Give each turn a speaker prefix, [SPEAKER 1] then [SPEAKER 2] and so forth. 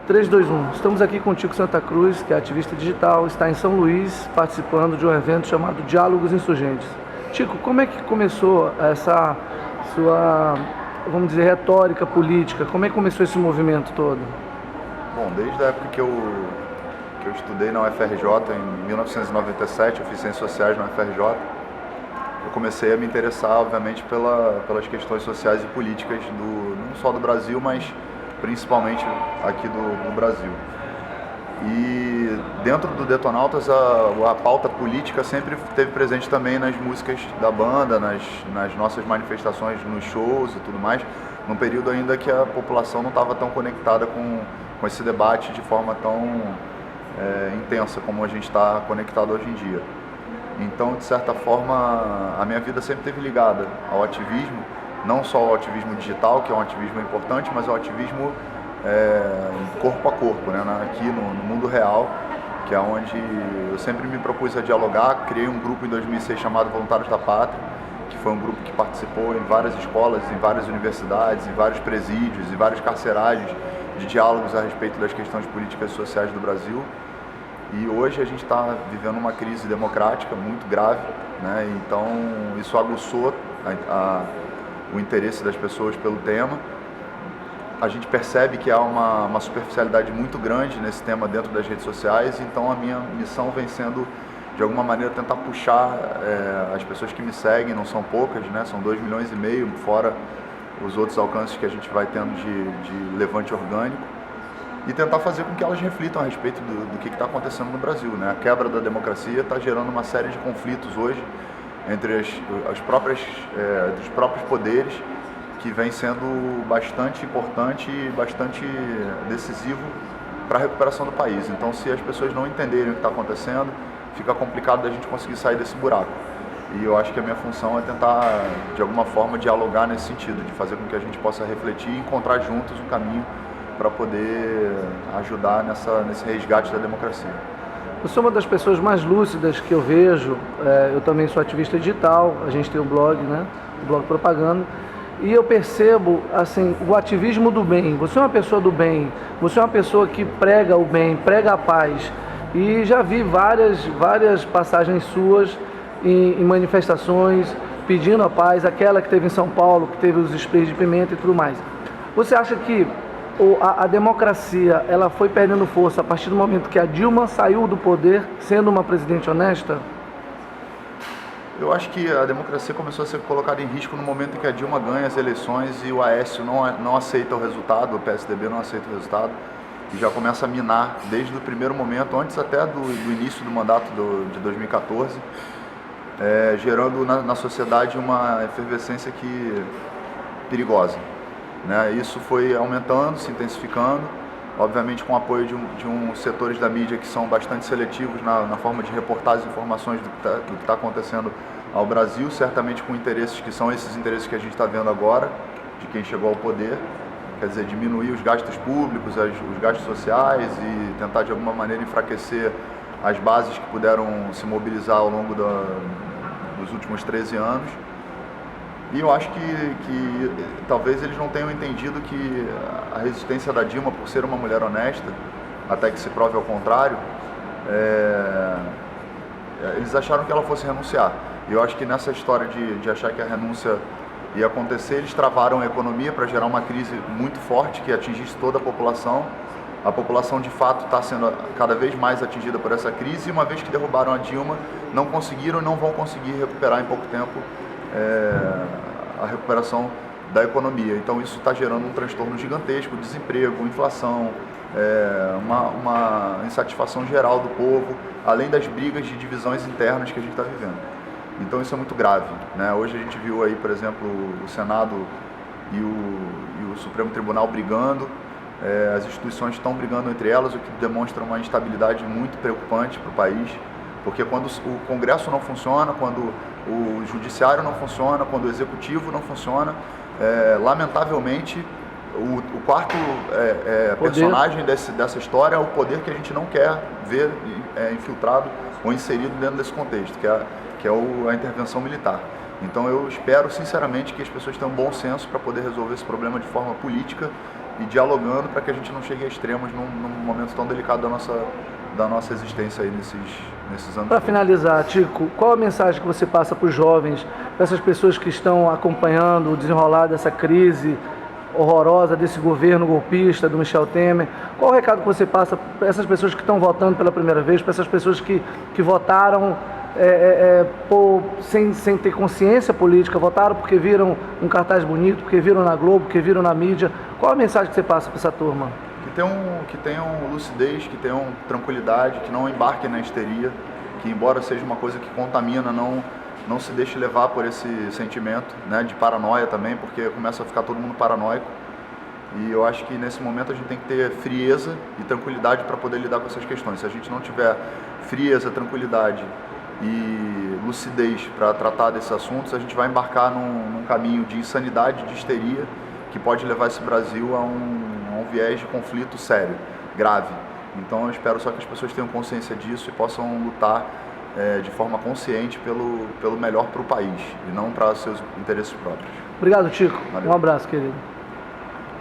[SPEAKER 1] 3, 2, 1. Estamos aqui com o Tico Santa Cruz, que é ativista digital, está em São Luís, participando de um evento chamado Diálogos Insurgentes. Tico, como é que começou essa sua, vamos dizer, retórica política? Como é que começou esse movimento todo?
[SPEAKER 2] Bom, desde a época que eu estudei na UFRJ, em 1997, eu fiz Ciências Sociais na UFRJ, eu comecei a me interessar, obviamente, pelas questões sociais e políticas não só do Brasil, mas principalmente aqui do Brasil. E dentro do Detonautas, a pauta política sempre esteve presente também nas músicas da banda, nas nossas manifestações, nos shows e tudo mais, num período ainda que a população não estava tão conectada com esse debate de forma tão intensa como a gente está conectado hoje em dia. Então, de certa forma, a minha vida sempre esteve ligada ao ativismo, não só ao ativismo digital, que é um ativismo importante, mas ao ativismo corpo a corpo, né? Aqui no mundo real, que é onde eu sempre me propus a dialogar. Criei um grupo em 2006 chamado Voluntários da Pátria, que foi um grupo que participou em várias escolas, em várias universidades, em vários presídios, em vários carcerários, de diálogos a respeito das questões políticas e sociais do Brasil. E hoje a gente está vivendo uma crise democrática muito grave, né? Então isso aguçou o interesse das pessoas pelo tema. A gente percebe que há uma superficialidade muito grande nesse tema dentro das redes sociais, então a minha missão vem sendo, de alguma maneira, tentar puxar as pessoas que me seguem, não são poucas, né? São 2,5 milhões, fora os outros alcances que a gente vai tendo de levante orgânico, e tentar fazer com que elas reflitam a respeito do que está acontecendo no Brasil, né? A quebra da democracia está gerando uma série de conflitos hoje entre os próprios poderes, que vem sendo bastante importante e bastante decisivo para a recuperação do país. Então, se as pessoas não entenderem o que está acontecendo, fica complicado da gente conseguir sair desse buraco. E eu acho que a minha função é tentar, de alguma forma, dialogar nesse sentido, de fazer com que a gente possa refletir e encontrar juntos um caminho para poder ajudar nesse resgate da democracia.
[SPEAKER 1] Eu sou uma das pessoas mais lúcidas que eu vejo. Eu também sou ativista digital, a gente tem um blog, né? O blog Propaganda. E eu percebo, assim, o ativismo do bem. Você é uma pessoa do bem, você é uma pessoa que prega o bem, prega a paz. E já vi várias passagens suas em manifestações pedindo a paz, aquela que teve em São Paulo, que teve os sprays de pimenta e tudo mais. Você acha que a democracia ela foi perdendo força a partir do momento que a Dilma saiu do poder, sendo uma presidente honesta?
[SPEAKER 2] Eu acho que a democracia começou a ser colocada em risco no momento em que a Dilma ganha as eleições e o Aécio não aceita o resultado, o PSDB não aceita o resultado, e já começa a minar desde o primeiro momento, antes até do início do mandato de 2014, gerando na sociedade uma efervescência perigosa, né? Isso foi aumentando, se intensificando, obviamente com o apoio de uns setores da mídia que são bastante seletivos na forma de reportar as informações do que está acontecendo ao Brasil, certamente com interesses que são esses interesses que a gente está vendo agora, de quem chegou ao poder, quer dizer, diminuir os gastos públicos, os gastos sociais e tentar de alguma maneira enfraquecer as bases que puderam se mobilizar ao longo dos últimos 13 anos. E eu acho que talvez eles não tenham entendido que a resistência da Dilma, por ser uma mulher honesta, até que se prove ao contrário, eles acharam que ela fosse renunciar. E eu acho que nessa história de achar que a renúncia ia acontecer, eles travaram a economia para gerar uma crise muito forte que atingisse toda a população. A população, de fato, está sendo cada vez mais atingida por essa crise, e uma vez que derrubaram a Dilma, não conseguiram e não vão conseguir recuperar em pouco tempo a recuperação da economia. Então isso está gerando um transtorno gigantesco, desemprego, inflação, uma insatisfação geral do povo, além das brigas de divisões internas que a gente está vivendo. Então isso é muito grave, né? Hoje a gente viu aí, por exemplo, o Senado e o Supremo Tribunal brigando, as instituições estão brigando entre elas, o que demonstra uma instabilidade muito preocupante para o país, porque quando o Congresso não funciona, quando o Judiciário não funciona, quando o Executivo não funciona, lamentavelmente, o quarto personagem dessa história é o poder que a gente não quer ver infiltrado ou inserido dentro desse contexto, que é a intervenção militar. Então eu espero sinceramente que as pessoas tenham bom senso para poder resolver esse problema de forma política e dialogando para que a gente não chegue a extremos num momento tão delicado da nossa existência aí nesses anos.
[SPEAKER 1] Para finalizar, Tico, qual a mensagem que você passa para os jovens, para essas pessoas que estão acompanhando o desenrolar dessa crise horrorosa desse governo golpista do Michel Temer? Qual o recado que você passa para essas pessoas que estão votando pela primeira vez, para essas pessoas que votaram sem ter consciência política, votaram porque viram um cartaz bonito, porque viram na Globo, porque viram na mídia? Qual a mensagem que você passa para essa turma?
[SPEAKER 2] Que tenham lucidez, que tenham tranquilidade, que não embarquem na histeria, que embora seja uma coisa que contamina, não se deixe levar por esse sentimento, né, de paranoia também, porque começa a ficar todo mundo paranoico. E eu acho que nesse momento a gente tem que ter frieza e tranquilidade para poder lidar com essas questões. Se a gente não tiver frieza, tranquilidade e lucidez para tratar desses assuntos, a gente vai embarcar num caminho de insanidade, de histeria, que pode levar esse Brasil a um viés de conflito sério, grave. Então eu espero só que as pessoas tenham consciência disso e possam lutar de forma consciente pelo melhor para o país e não para seus interesses próprios.
[SPEAKER 1] Obrigado, Tico.
[SPEAKER 2] Valeu.
[SPEAKER 1] Um abraço, querido.